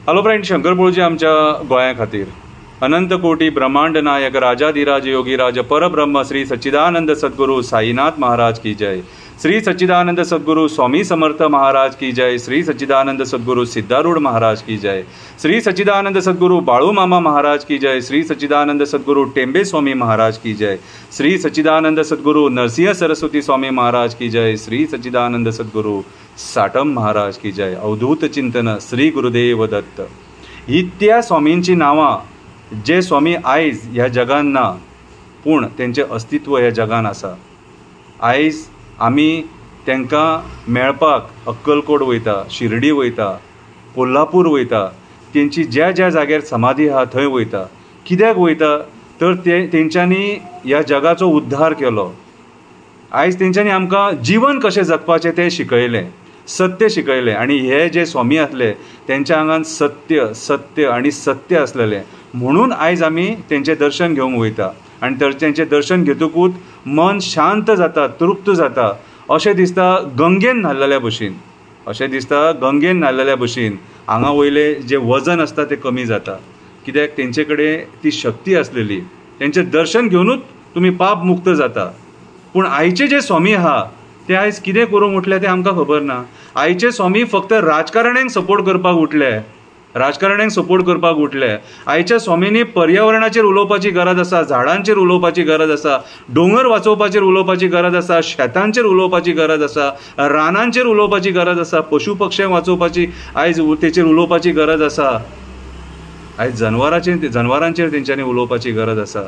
Hello friend, Shankar पळोवची आमच्या गोंया खातीर अनंत कोटी ब्रह्मांड नायक राजाधिराज योगीराज परब्रह्म श्री सच्चिदानंद सद्गुरु साईनाथ महाराज की जय। श्री सच्चिदानंद सद्गुरु स्वामी समर्थ महाराज की जय। श्री सच्चिदानंद सद्गुरु सिद्धारूढ़ महाराज की जय। श्री सच्चिदानंद सद्गुरु बाळू मामा महाराज की जय। श्री सच्चिदानंद सद्गुरु टेंबे स्वामी महाराज की जय। श्री सच्चिदानंद सद्गुरु नरसिंह सरस्वती स्वामी महाराज की जय। श्री सच्चिदानंद सद्गुरु साटम महाराज की जय। अवधूत चिंतन श्री गुरुदेव दत्त। ही त्या स्वामींची नावां जे स्वामी आयज ह्या जगान ना पूण तेंचें अस्तित्व ह्या जगान आसा। आयज आमी तांकां मेळपाक अक्कलकोट वयता, शिर्डी वयता, कोल्हापूर वयता, तेंची ज्या ज्या जाग्यार समाधी आहा थंय वयता। कित्याक वयता तर तेंच्यांनी ह्या जगाचो उद्धार केलो। आयज तेंच्यांनी आमकां जीवन कशें जगपाचें तें शिकयलें, सत्य शिकयलें। आनी हे जे स्वामी आसले तेंच्या आंगान सत्य सत्य आनी सत्य आसलेलें म्हणून आयज आमी तेंचें दर्शन घेवंक वयता। आनी तेंचें दर्शन घेतकूच मन शांत जाता, तृप्त जाता। अशें दिसता गंगेन न्हाल्लेल्या भशेन, अशें दिसता गंगेन न्हाल्लेल्या भशेन हांगा वयलें जें वजन आसता तें कमी जाता। कित्याक तेंचे कडेन ती शक्ती आसलेली, तेंचें दर्शन घेवनूच तुमी पाप मुक्त जाता। पूण आयचे जे स्वामी आहा ते आयज कितें करूंक उठले तें आमकां खबर ना। आयचे स्वामी फक्त राजकारण्यांक सपोर्ट करपाक उठले, राजकारण्यांक सपोर्ट करपाक उठले। आयच्या स्वामींनी पर्यावरणाचेर उलोवपाची गरज आसा, झाडांचेर उलोवपाची गरज आसा, डोंगर वाचोवपाचेर उलोवपाची गरज आसा, शेतांचेर उलोवपाची गरज आसा, रानांचेर उलोवपाची गरज आसा, पशु पक्ष्यांक वाचोवपाची आयज तेचेर उलोवपाची गरज आसा। आयज जनावरांचेर तेंच्यांनी उलोवपाची गरज आसा।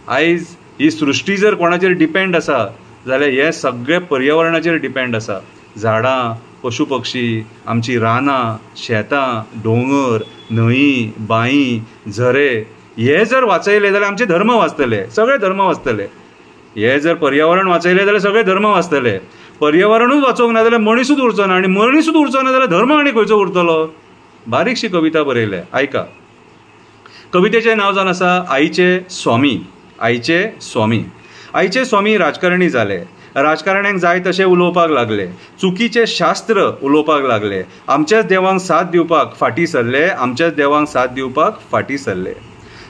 आयज ही सृश्टी जर कोणाचेर डिपेंड आसा जाल्यार हे सगळे पर्यावरणाचेर डिपेंड आसा। झाडां, पशु पक्षी, आमची रानां, शेतां, डोंगर, न्हंय, बांय, झरे हे जर वाचयले जाल्यार आमचे धर्म वाचतले, सगळे धर्म वाचतले। हे जर पर्यावरण वाचयले जाल्यार सगळे धर्म वाचतले। पर्यावरणूच वाचोवंक ना जाल्यार मनीसूच उरचो ना, आनी मनीसूच उरचो ना जाल्यार धर्म आनी खंयचो उरतलो। बारीकशी कविता बरयल्या, आयका। कवितेचें नांव जावन आसा आईचे स्वामी। आईचे स्वामी। आईचे स्वामी राजकारणी जाले, राजकारण्यांक जाय तशें उलोवपाक लागले, चुकीचे शास्त्र उलोवपाक लागले, आमच्याच देवांक साथ दिवपाक फाटीं सरले, आमच्याच देवांक साथ दिवपाक फाटीं सरले।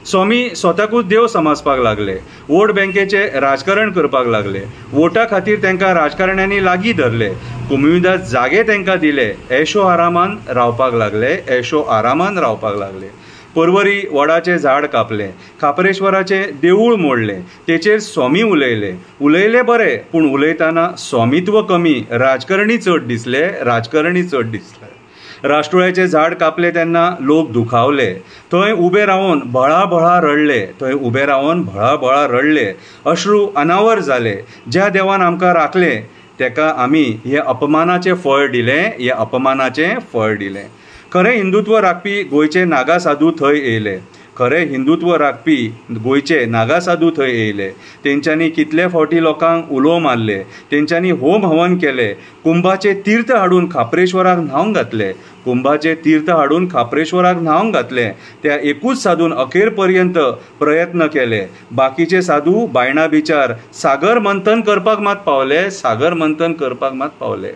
स्वामी स्वताकूच देव समजपाक लागले, वोट बँकेचे राजकारण करपाक लागले, वोटा खातीर तांकां राजकारण्यांनी लागीं धरले, कुमिदाद जागे तांकां दिले, ऐशो आरामान रावपाक लागले, ऐशो आरामान रावपाक लागले। पर्वरी वडाचें झाड कापलें, खापरेश्वराचें देवूळ मोडलें, तेचेर स्वामी उलयले बरें पूण उलयतना स्वामित्व कमी, राजकारणी चड दिसले, राजकारणी चड दिसले। राष्ट्रोळ्याचें झाड कापलें तेन्ना लोक दुखावले, थंय उबे रावन भळा रडले, थंय उबे रावन भळा रडले। अश्रू अनावर जाले, ज्या देवान आमकां राखलें तेका आमी हे अपमानाचें फळ दिलें, हे अपमानाचें फळ दिलें। खरें हिंदुत्व राखपी गोंयचे नागा साधू थंय येयले, खरें हिंदुत्व राखपी गोंयचे नागा साधू थंय येयले। तेंच्यांनी कितले फावटी लोकांक उलो मारले, तेंच्यांनी होम हवन केले, कुंभाचे तीर्थ हाडून खापरेश्वराक न्हावंक घातले, कुंभाचे तीर्थ हाडून खापरेश्वराक न्हावंक घातले। त्या एकूच साधून अखेर पर्यंत प्रयत्न केले। बाकीचे साधू बायणा बिचार सागर मंथन करपाक मात पावले, सागर मंथन करपाक मात पावले।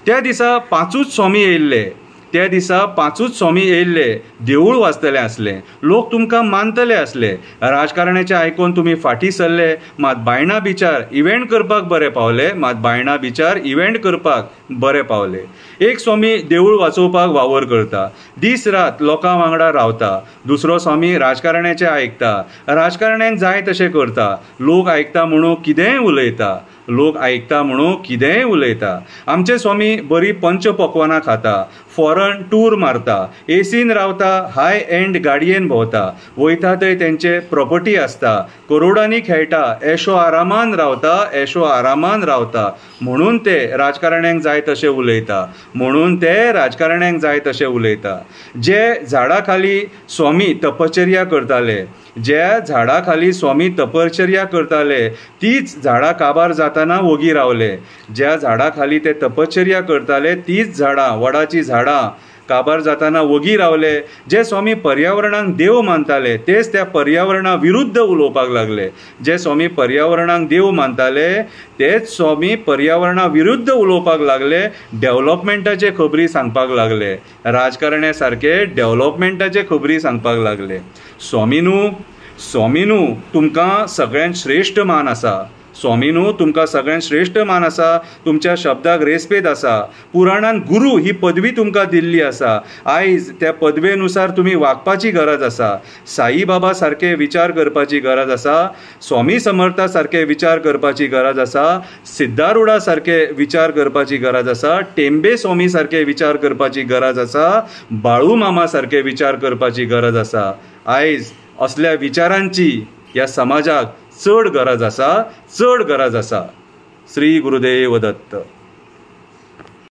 त्या दिसा पांचूच स्वामी येयल्ले, त्या दिसा पांचूच स्वामी येयल्ले, देवूळ वाचतले आसले, लोक तुमकां मानतले आसले। राजकारण्याचें आयकून तुमी फाटीं सरले, मात बायणा बिचार इव्हेंट करपाक बरे पावले, मात बायणा बिचार इव्हेंट करपाक बरे पावले। एक स्वामी देवूळ वाचोवपाक वावर करता, दीस रात लोकां वांगडा रावता। दुसरो स्वामी राजकारण्याचें आयकता, राजकारण्यांक जाय तशें करता। लोक आयकता म्हणून कितेंय उलयता, लोक आयकता म्हणून कितेंय उलयता। आमचे स्वामी बरी पंच पक्वानां खाता, फॉरन टूर मारता, एसीन रावता, हाय एंड गाडयेन भोंवता, वयता थंय तेंचे प्रॉपर्टी आसता, करोडांनी खेळटा, ऐशो आरामान रावता, ऐशो आरामान रावता। म्हणून ते राजकारण्यांक जाय तशें उलयता, म्हणून ते राजकारण्यांक जाय तशें उलयता। जे झाडा खाली स्वामी तपश्चर्या करताले, ज्या झाडा खाली स्वामी तपश्चर्या करताले तीच झाडां काबार जाताना वोगी रावले। ज्या झाडा खाली ते तपश्चर्या करताले तीच झाडां, वडाची झाडां काबार जाताना वगी रावले. जे स्वामी पर्यावरणाक देव मानताले तेच त्या पर्यावरणा विरुद्ध उलोवपाक लागले. जे स्वामी पर्यावरणाक देव मानताले तेच स्वामी पर्यावरणा विरुद्ध उलोवपाक लागले. डेव्हलपमेंटाचे खबरी सांगपाक लागले. राजकारण्या सारखे डेव्हलपमेंटाचे खबरी सांगपाक लागले. स्वामीनू तुमकां सगळ्यांत श्रेष्ठ मान आसा. स्वामीनू तुमकां सगळ्यांत श्रेष्ठ मान आसा. तुमच्या शब्दाक रेस्पेद आसा. पुराणान गुरू ही पदवी तुमकां दिल्ली आसा. आयज त्या पदवेनुसार तुमी वागपाची गरज आसा. साई बाबा सारखे विचार करपाची गरज आसा. स्वामी समर्था सारखे विचार करपाची गरज आसा. सिद्धारुडा सारखे विचार करपाची गरज आसा. टेंबे स्वामी सारखे विचार करपाची गरज आसा. बाळू मामा सारखे विचार करपाची गरज आसा. आयज असल्या विचारांची ह्या समाजाक चड गरज आसा. श्री गुरुदेव दत्त.